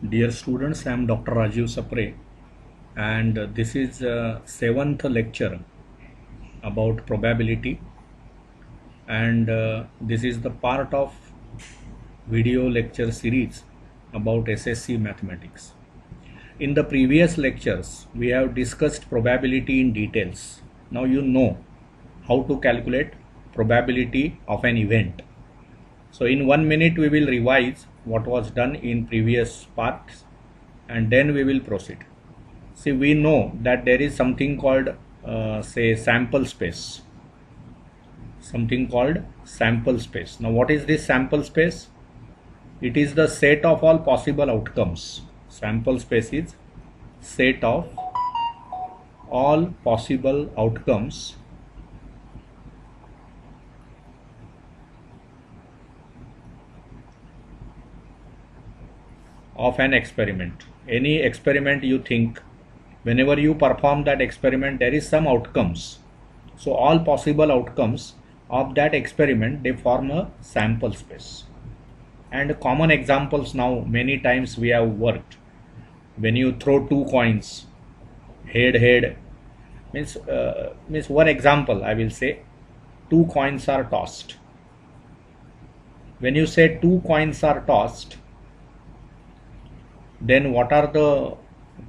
Dear students, I am Dr. Rajiv Sapre, and this is 7th lecture about probability, and this is the part of video lecture series about SSC mathematics. In the previous lectures, we have discussed probability in details. Now you know how to calculate probability of an event. So in 1 minute we will revise what was done in previous parts, and then we will proceed. See, we know that there is something called say sample space. Something called sample space. Now what is this sample space? It is the set of all possible outcomes. Sample space is set of all possible outcomes of an experiment. Any experiment you think, whenever you perform that experiment, there is some outcomes. So all possible outcomes of that experiment, they form a sample space. And common examples now, many times we have worked. When you throw two coins, head, means one example I will say, two coins are tossed. When you say two coins are tossed, then what are the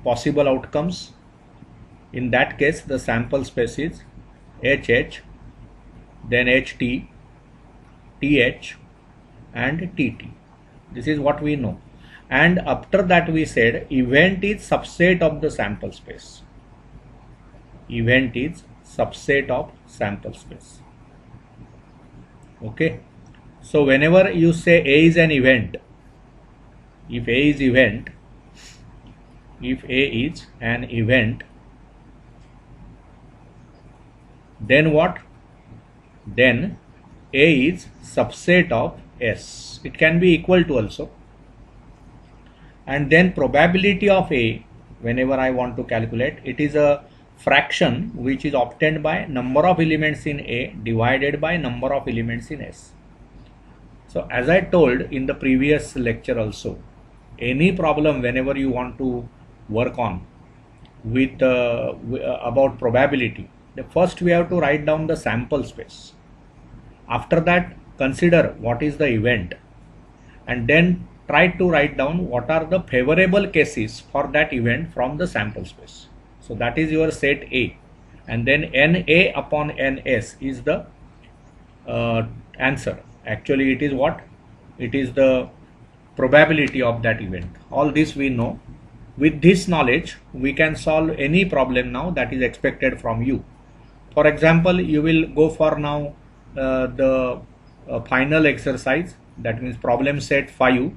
possible outcomes? In that case, the sample space is HH, then HT, TH, and TT. This is what we know. And after that we said event is subset of the sample space. Event is subset of sample space. Okay. So whenever you say A is an event, if A is event, if A is an event, then what? Then A is subset of S. It can be equal to also. And then probability of A, whenever I want to calculate, it is a fraction which is obtained by number of elements in A divided by number of elements in S. So as I told in the previous lecture also, any problem whenever you want to work on with about probability, first we have to write down the sample space. After that, consider what is the event, and then try to write down what are the favorable cases for that event from the sample space. So that is your set A, and then NA upon NS is the answer. Actually it is what? It is the probability of that event. All this we know. With this knowledge, we can solve any problem now that is expected from you. For example, you will go for now the final exercise, that means problem set 5,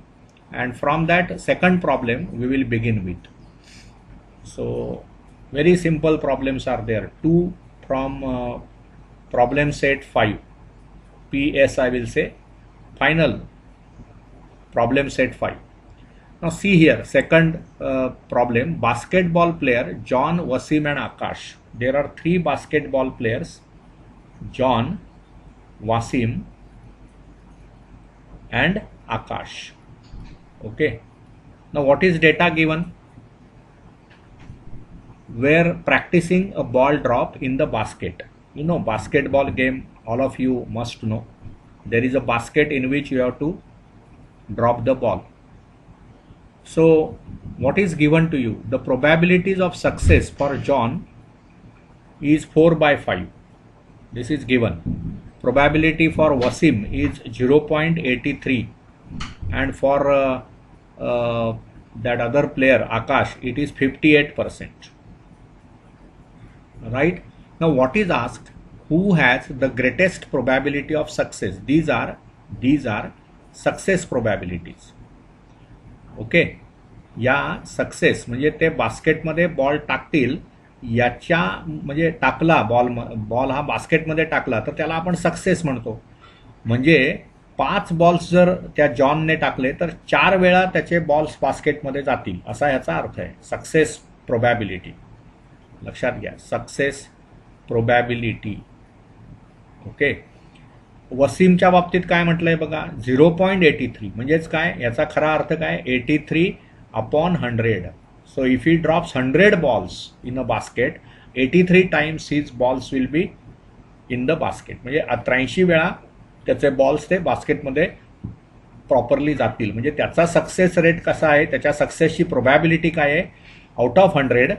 and from that second problem we will begin with. So very simple problems are there. 2 from problem set 5, PS I will say, final problem set 5. Now see here, second problem, basketball player John, Wasim and Akash. There are 3 basketball players, John, Wasim and Akash. Okay. Now what is data given? We're practicing a ball drop in the basket. You know, basketball game, all of you must know. There is a basket in which you have to drop the ball. So what is given to you? The probabilities of success for John is 4 by 5. This is given. Probability for Wasim is 0.83, and for that other player Akash, it is 58%. Right? Now what is asked? Who has the greatest probability of success? These are success probabilities. Okay. या success म्हणजे ते बास्केटमध्ये ball टाकतील याच्या, म्हणजे टाकला ball हा बास्केटमध्ये टाकला तर त्याला आपण सक्सेस म्हणतो. म्हणजे 5 बॉल्स जर त्या जॉनने टाकले तर 4 वेळा त्याचे बॉल्स बास्केटमध्ये जातील, असा याचा अर्थ आहे. सक्सेस प्रोबॅबिलिटी लक्षात घ्या, सक्सेस प्रोबॅबिलिटी. ओके. वसीमच्या बाबतीत काय म्हटलंय बघा, 0.83 म्हणजेच काय, याचा खरा अर्थ काय, 83 upon 100. So if he drops 100 balls in a basket, 83 times his balls will be in the basket. म्हणजे 83 वेळा त्याचे बॉल्स ते बास्केटमध्ये प्रॉपरली जातील. म्हणजे त्याचा सक्सेस रेट कसा आहे, त्याच्या सक्सेसची प्रोबॅबिलिटी काय आहे. Out of 100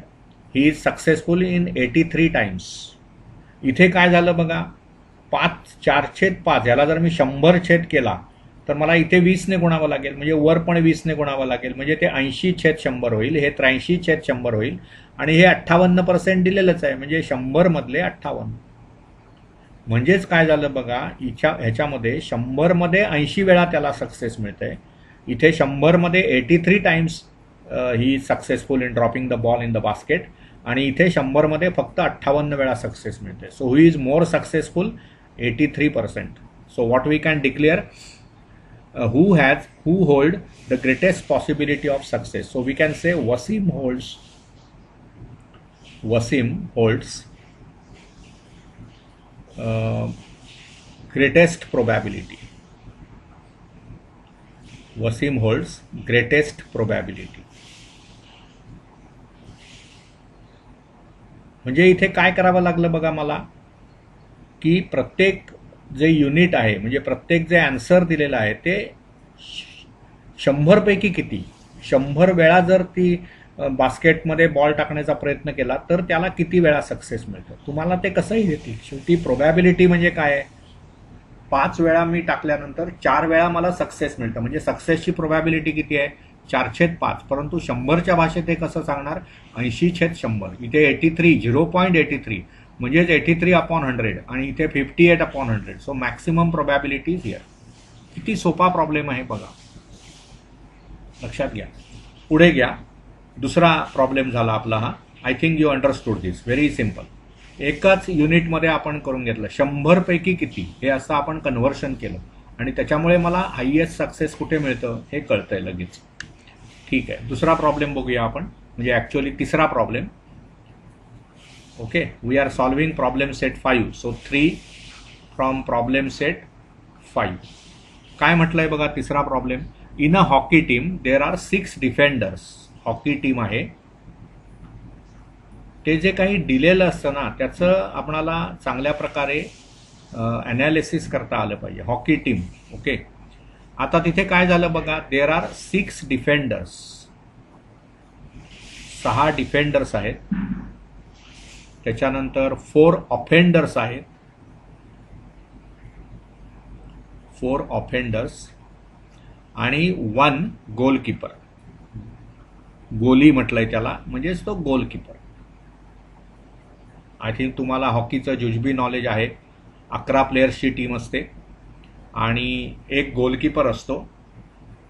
he is successful in 83 times. इथे काय झालं बघा, 4/5 याला जर मी 100 छेद केला तर मला इथे 20ने गुणावं लागेल, म्हणजे वर पण 20ने गुणावं लागेल, म्हणजे ते 80/100 होईल. हे 83/100 होईल आणि हे 58% दिलेलंच आहे, म्हणजे 100 मधले 58. म्हणजेच काय झालं बघा, ह्याच्यामध्ये 100 मध्ये 80 वेळा त्याला सक्सेस मिळते. इथे 100 मध्ये 83 टाइम्स ही successful in dropping the ball in the basket, आणि इथे 100 मध्ये फक्त 58 वेळा सक्सेस मिळते. So who is more successful, 83%. So what we can declare, who hold the greatest possibility of success. So we can say Wasim holds greatest probability. Wasim holds greatest probability. म्हणजे इथे काय करावं लागलं बघा मला, की प्रत्येक जे युनिट आहे, म्हणजे प्रत्येक जे आन्सर दिलेलं आहे ते 100 पैकी किती, 100 वेळा जर ती बास्केटमध्ये बॉल टाकण्याचा प्रयत्न केला तर त्याला किती वेळा सक्सेस मिळतं. तुम्हाला ते कसंही देतील. शेवटी प्रोबॅबिलिटी म्हणजे काय आहे, 5 वेळा मी टाकल्यानंतर 4 वेळा मला सक्सेस मिळतं, म्हणजे सक्सेसची प्रोबॅबिलिटी किती आहे, 4/5. परंतु 100च्या भाषेत हे कसं सांगणार, 80/100. इथे 83 0.83 म्हणजेच 83/100 आणि इथे 58/100. So maximum probability is here. किती सोपा प्रॉब्लेम आहे बघा, लक्षात घ्या. पुढे घ्या, दुसरा प्रॉब्लेम झाला आपला हा. I think you understood this. Very simple. एकाच युनिटमध्ये आपण करून घेतलं, 100 पैकी किती हे असं आपण कन्व्हर्शन केलं आणि त्याच्यामुळे मला हायएस्ट सक्सेस कुठे मिळतं हे कळतंय लगेच. ठीक आहे, दुसरा प्रॉब्लेम बघूया आपण, म्हणजे ॲक्च्युअली तिसरा problem. Okay, we are solving problem set 5. So 3 from problem set 5. काय म्हटलंय बघा तिसरा problem. In a hockey team there are 6 defenders. Hockey team आहे, ते जे काही दिलेलं असतं ना त्याचं आपणाला चांगल्या प्रकारे ॲनालिसिस करता आलं पाहिजे. Hockey team. ओके, आता तिथे काय झालं बघा, देर आर 6 डिफेंडर्स. 6 डिफेंडर्स आहेत. त्याच्यानंतर 4 ऑफेंडर्स आहेत. 4 ऑफेंडर्स आणि 1 गोलकीपर. गोली म्हटलंय त्याला, म्हणजेच तो गोलकीपर. आय थिंक तुम्हाला हॉकीचं जुजबी नॉलेज आहे. 11 प्लेयर्सची टीम असते आणि एक गोलकीपर असतो.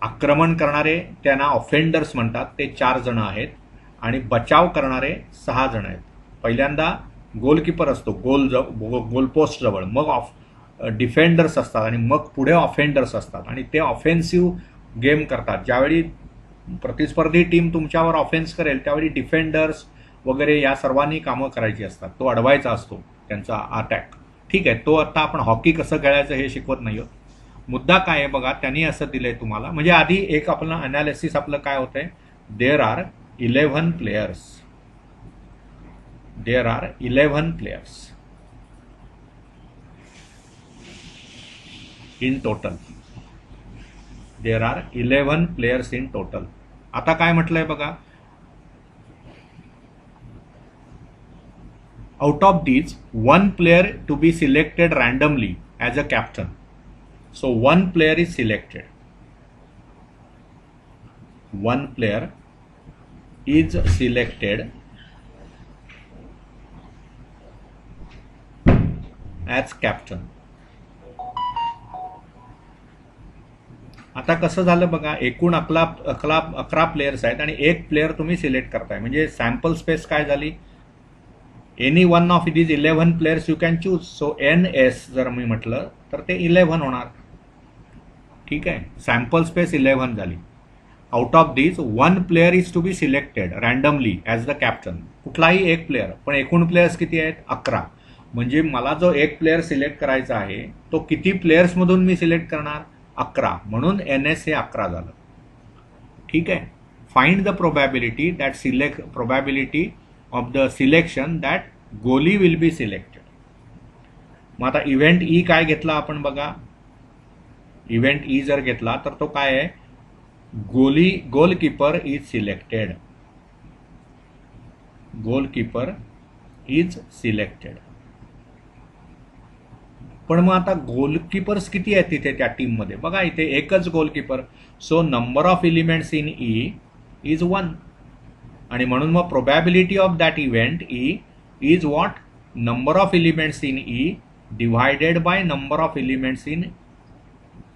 आक्रमण करणारे त्यांना ऑफेंडर्स म्हणतात, ते 4 जण आहेत आणि बचाव करणारे 6 जण आहेत. पहिल्यांदा गोलकीपर असतो गोलपोस्ट जवळ, मग डिफेंडर्स असतात आणि मग पुढे ऑफेंडर्स असतात आणि ते ऑफेन्सिव्ह गेम करतात. ज्यावेळी प्रतिस्पर्धी टीम तुमच्यावर ऑफेन्स करेल त्यावेळी डिफेंडर्स वगैरे या सर्वांनी कामं करायची असतात. तो अडवायचा असतो त्यांचा अटॅक. ठीक आहे, तो आता आपण हॉकी कसं खेळायचं हे शिकवत नाही आहोत. मुद्दा काय आहे बघा, त्यांनी असं दिलंय तुम्हाला, म्हणजे आधी एक आपलं अनालिसिस आपलं काय होतंय, there are 11 players. There are 11 players in total. There are 11 players in total. आता काय म्हटलंय बघा, out of these 1 player to be selected randomly as a captain. So 1 player is selected. 1 player is selected as captain. आता कसं झालं बघा, एकूण 11 players आहेत आणि एक प्लेयर तुम्ही सिलेक्ट करताय, म्हणजे सॅम्पल स्पेस काय झाली, any one of these 11 players you can choose. So NS जर मी म्हटलं तर ते 11 होणार. ठीक आहे, सॅम्पल स्पेस 11 झाली. Out of these 1 player is to be selected randomly as the captain. कुठलाही एक प्लेयर, पण एकूण प्लेयर्स किती आहेत, 11. म्हणजे मला जो एक प्लेयर सिलेक्ट करायचा आहे तो किती प्लेयर्समधून मी सिलेक्ट करणार, 11. म्हणून NS हे 11 झालं. ठीक आहे, find the probability of the selection that goalie will be selected. मग आता इव्हेंट ई काय घेतला आपण बघा. इव्हेंट ई जर घेतला तर तो काय आहे, goalkeeper is selected. Goalkeeper is selected. पण मग आता गोलकीपर्स किती आहेत तिथे त्या टीम मध्ये बघा. इथे एकच goalkeeper. So number of elements in E is 1. आणि म्हणून मग probability of that event E is what, number of elements in E divided by number of elements in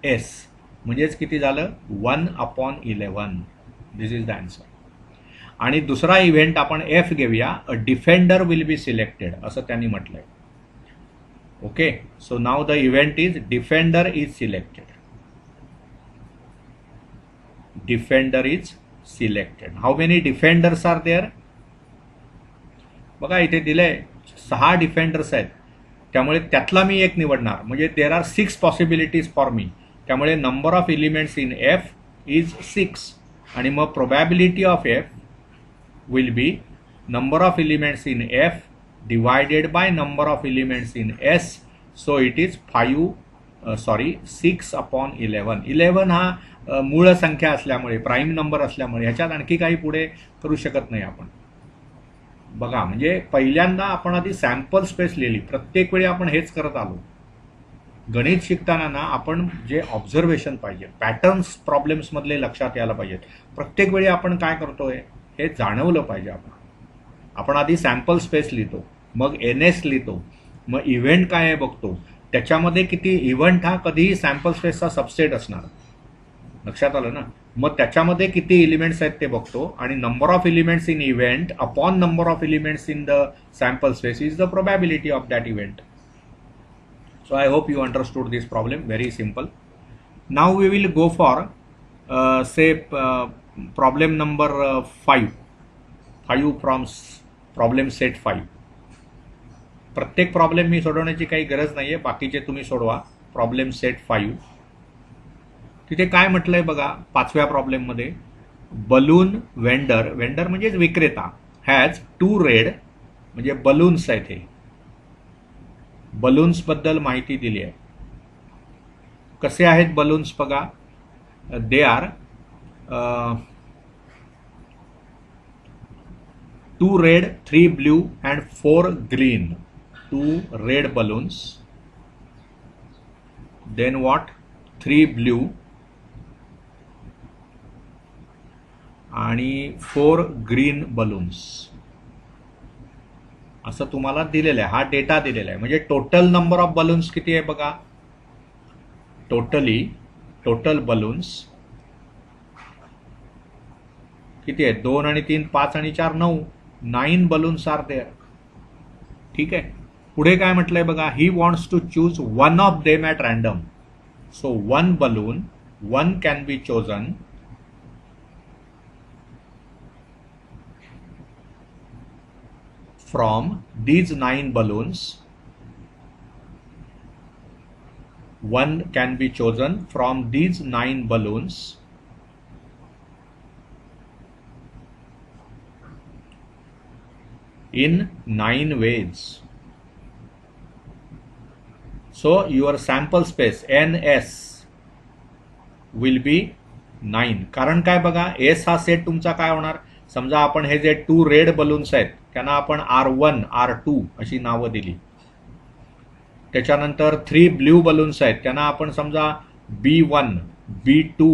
S. म्हणजेच किती झालं, 1/11. दिस इज द आन्सर. आणि दुसरा इव्हेंट आपण F घेऊया. अ डिफेंडर विल बी सिलेक्टेड असं त्यांनी म्हटलंय. Okay, so now the event is defender is selected. Defender is selected. How many defenders are there. बघा इथे दिलंय 6 डिफेंडर्स आहेत. त्यामुळे त्यातला मी एक निवडणार. म्हणजे there are 6 possibilities for me. त्यामुळे number of elements in F is 6. आणि मग probability of F will be number of elements in F divided by number of elements in S. So it is 6/11. 11 हा मूळ संख्या असल्यामुळे, prime number असल्यामुळे ह्याच्यात आणखी काही पुढे करू शकत नाही आपण. बघा म्हणजे पहिल्यांदा आपण आधी सॅम्पल स्पेस लिहिली. प्रत्येक वेळी आपण हेच करत आलो. गणित शिकताना ना आपण जे ऑब्झर्वेशन पाहिजे, पॅटर्न्स प्रॉब्लेम्स मधले लक्षात यायला पाहिजेत. प्रत्येक वेळी आपण काय करतोय हे जाणवलं पाहिजे. आपण आधी सॅम्पल स्पेस लिहितो, मग NS लिहितो, मग इव्हेंट काय आहे बघतो. त्याच्यामध्ये किती इव्हेंट हा कधीही सॅम्पल स्पेसचा सबसेट असणार. लक्षात आलं ना. मग त्याच्यामध्ये किती एलिमेंट्स आहेत ते बघतो. आणि number of elements in event upon number of elements in the sample space is the probability of that event. So I hope you understood this problem. Very simple. Now we will go for say problem number 5 from problem set 5. प्रत्येक problem मी सोडवण्याची काही गरज नाही आहे. बाकीचे तुम्ही सोडवा. Problem set 5 तिथे काय म्हटलंय बघा. 5व्या प्रॉब्लेममध्ये बलून वेंडर म्हणजेच विक्रेता हॅज 2 रेड म्हणजे बलून्स आहेत. हे बलून्स बद्दल माहिती दिली आहे. कसे आहेत बलून्स बघा. They are 2 red, 3 blue and 4 green. 2 red balloons. Then what? 3 blue आणि 4 ग्रीन बलून्स असं तुम्हाला दिलेलं आहे. हा डेटा दिलेला आहे. म्हणजे टोटल नंबर ऑफ बलून्स किती आहे बघा. टोटल बलून्स किती आहे. 2 आणि 3 5 आणि 4 9. 9 बलून्स आर देअर. ठीक आहे. पुढे काय म्हटलंय बघा. He wants to choose one of them at random. So 1 balloon, 1 can be chosen from these 9 balloons. 1 can be chosen from these 9 balloons in 9 ways. So your sample space NS will be 9. कारण काय बघा. S हा set तुमचा काय होणार. समजा आपण हे जे 2 रेड बलून्स आहेत त्यांना आपण R1 R2 अशी नावं दिली. त्याच्यानंतर 3 ब्ल्यू बलून्स आहेत त्यांना आपण समजा B1 B2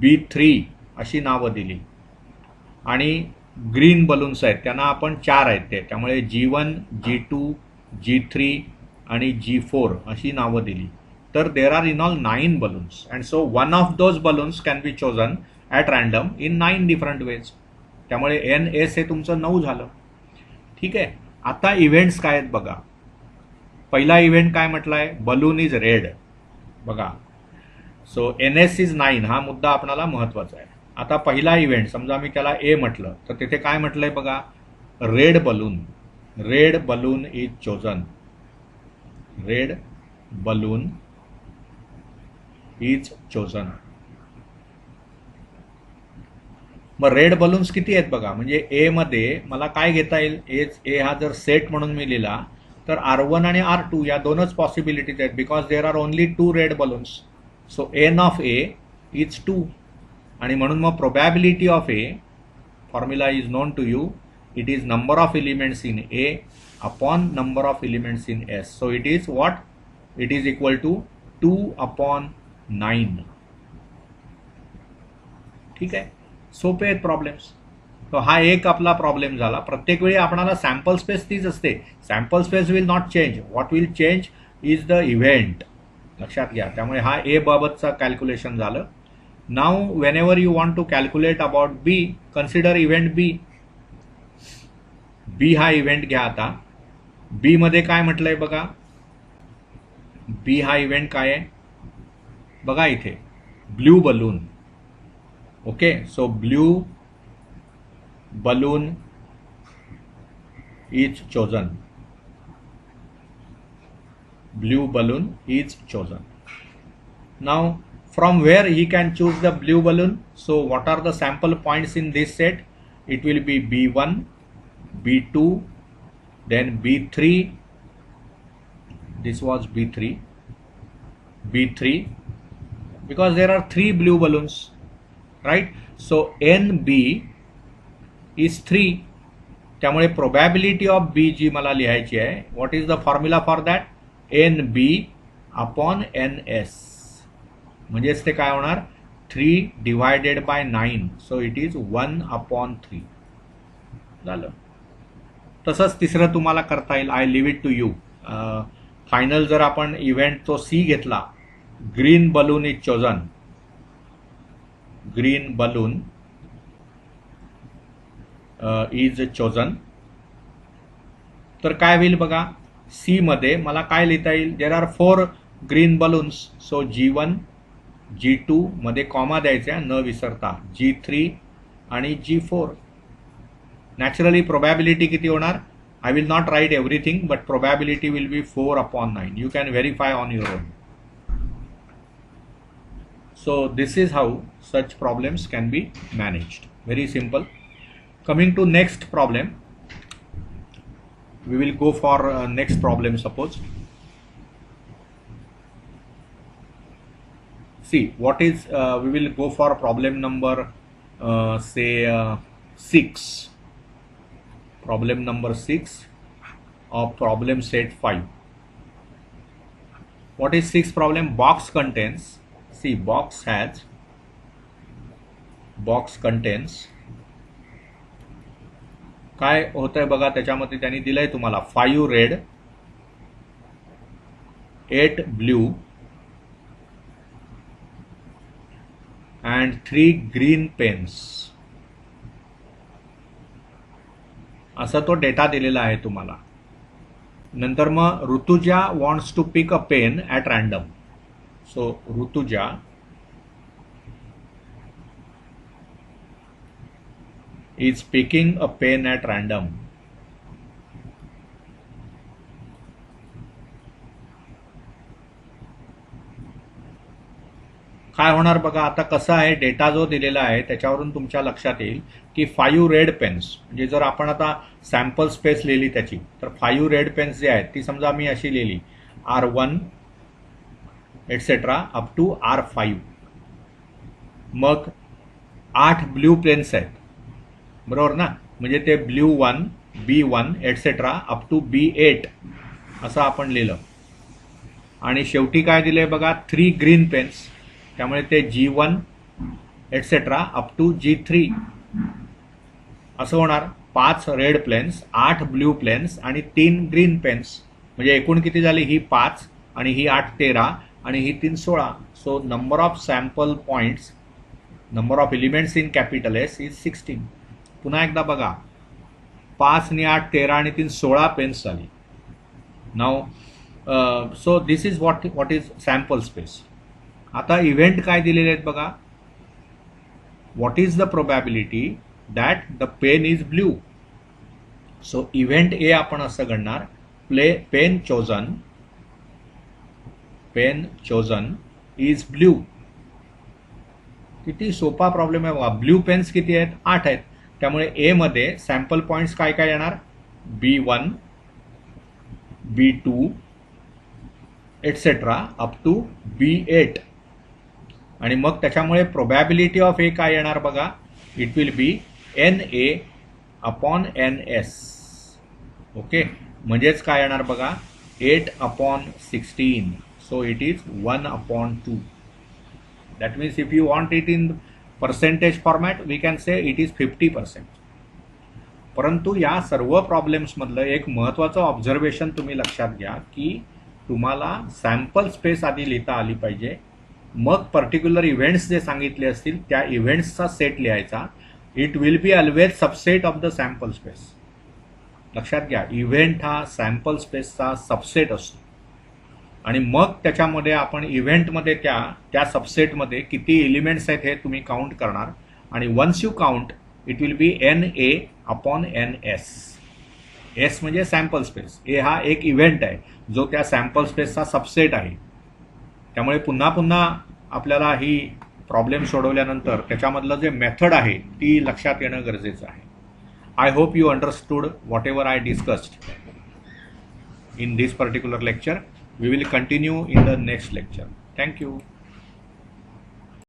B3 अशी नावं दिली. आणि ग्रीन बलून्स आहेत त्यांना आपण 4 आहेत ते, त्यामुळे G1 G2 G3 आणि G4 अशी नावं दिली. तर there are in all 9 balloons and so one of those balloons can be chosen at random in 9 different ways. त्यामुळे NS हे तुमचं 9 झालं. ठीक आहे. आता इव्हेंट्स काय आहेत बघा. पहिला इव्हेंट काय म्हटलाय. बलून इज रेड बघा. सो NS इज 9 हा मुद्दा आपल्याला महत्वाचा आहे. आता पहिला इव्हेंट समजा मी त्याला A म्हटलं तर तिथे काय म्हटलंय बघा. Red balloon is chosen. Red balloon is chosen. मग रेड बलून्स किती आहेत बघा, म्हणजे ए मध्ये मला काय घेता येईल, ए हा जर सेट म्हणून मी लिहिला तर R1 आणि R2 या दोनच पॉसिबिलिटीज आहेत, because there are only 2 red balloons. So N of A is 2, आणि म्हणून मग probability of A formula is known to you. It is number of elements in A upon number of elements in S. So it is what, it is equal to 2/9. ठीक आहे, सोपे आहेत problems. तो हा एक आपला प्रॉब्लेम झाला. प्रत्येक वेळी आपणाला सॅम्पल स्पेस तीच असते. Sample space will not change, what will change is the event. लक्षात घ्या. त्यामुळे हा ए बाबतचा कॅल्क्युलेशन झालं. Now whenever you want to calculate about B, consider event B. B हा इव्हेंट घ्या. आता बी मध्ये काय म्हटलंय बघा, बी हा इव्हेंट काय आहे बघा इथे, blue balloon. Okay, so blue balloon is chosen. Blue balloon is chosen. Now from where he can choose the blue balloon? So what are the sample points in this set? It will be B1, B2, then B3. This was B3, B3, because there are 3 blue balloons, right? So NB is 3. त्यामुळे probability of बी जी मला लिहायची आहे, what is the formula for that, N B upon N S. म्हणजेच ते काय होणार, 3 divided by 9. So it is 1/3 झालं. तसंच तिसरं तुम्हाला करता येईल. I leave it to you. Final जर आपण इव्हेंट तो सी घेतला, green balloon is chosen, green balloon is chosen, तर काय होईल बघा, सी मध्ये मला काय लिहिता येईल, there are 4 green balloons. So G1, G2 मध्ये कॉमा द्यायचा न विसरता, G3 आणि G4. नॅचरली प्रोबॅबिलिटी किती होणार, I will not write everything, but probability will be 4/9. You can verify on your own. So this is how such problems can be managed. Very simple. Coming to next problem, we will go for next problem. Suppose, see what is, we will go for problem number say 6, problem number 6 of problem set 5. What is 6th problem? Box contains, see, box contains, काय होतंय बघा, त्याच्यामध्ये त्यांनी दिलंय तुम्हाला 5 red, 8 blue and 3 green pens. असा तो data दिलेला आहे तुम्हाला. नंतर मग Rutuja wants to pick a pen at random. So Rutuja is picking a pen at random. काय होणार बघा, आता कसं आहे, डेटा जो दिलेला आहे त्याच्यावरून तुमच्या लक्षात येईल की 5 रेड पेन्स, म्हणजे जर आपण आता सॅम्पल स्पेस लिहिली त्याची, तर 5 रेड पेन्स जे आहेत ती समजा मी अशी लिहिली, R1 etcetera up to R5. मग 8 ब्ल्यू पेन्स आहेत, बरोबर ना, म्हणजे ते blue 1, B1 etcetera up to B8 असं आपण लिहिलं. आणि शेवटी काय दिलंय बघा, 3 ग्रीन पेन्स, त्यामुळे ते G1 etcetera up to G3 असं होणार. 5 रेड प्लेन्स, 8 ब्ल्यू प्लेन्स आणि 3 ग्रीन पेन्स, म्हणजे एकूण किती झाली, ही 5 आणि ही 8 13 आणि ही 3 16. So number of sample points, number of elements in capital S is 16. पुन्हा एकदा बघा, 5 आणि 8 13 आणि 3 16 पेन्स झाली. Now so this is what is sample space. आता इव्हेंट काय दिलेले आहेत बघा, what is the probability that the pen is blue. So event A आपण असं गणणार, पेन चोजन इज ब्ल्यू. किती सोपा प्रॉब्लेम आहे बघा. ब्ल्यू पेन्स किती आहेत? 8 आहेत. त्यामुळे ए मध्ये सॅम्पल पॉईंट्स काय काय येणार? B1, B2 etcetera up to B8. आणि मग त्याच्यामुळे प्रोबॅबिलिटी ऑफ ए काय येणार बघा? It will be NA upon NS. Okay, म्हणजेच काय येणार बघा? 8/16. So it is 1/2. That means if you want it in percentage format, we can say it is 50%. परंतु या सर्व प्रॉब्लेम्स मधलं एक महत्त्वाचं ऑब्झर्वेशन तुम्ही लक्षात घ्या की तुम्हाला सॅम्पल स्पेस आधी लिहिता आली पाहिजे, मग पर्टिक्युलर इव्हेंट्स जे सांगितले असतील त्या इव्हेंट्सचा सेट लिहायचा. It will be always subset of the sample space. लक्षात घ्या, इव्हेंट हा सॅम्पल स्पेसचा सबसेट असतो आणि मग त्याच्यामध्ये आपण इव्हेंटमध्ये त्या सबसेटमध्ये किती एलिमेंट्स आहेत हे तुम्ही काउंट करणार आणि once you count it will be NA upon NS. S म्हणजे सॅम्पल स्पेस, ए हा एक इव्हेंट आहे जो त्या सॅम्पल स्पेसचा सबसेट आहे. त्यामुळे पुन्हा पुन्हा आपल्याला ही प्रॉब्लेम सोडवल्यानंतर त्याच्यामधलं जे मेथड आहे ती लक्षात येणं गरजेचं आहे. I hope you understood what ever I discussed in this particular lecture. We will continue in the next lecture. Thank you.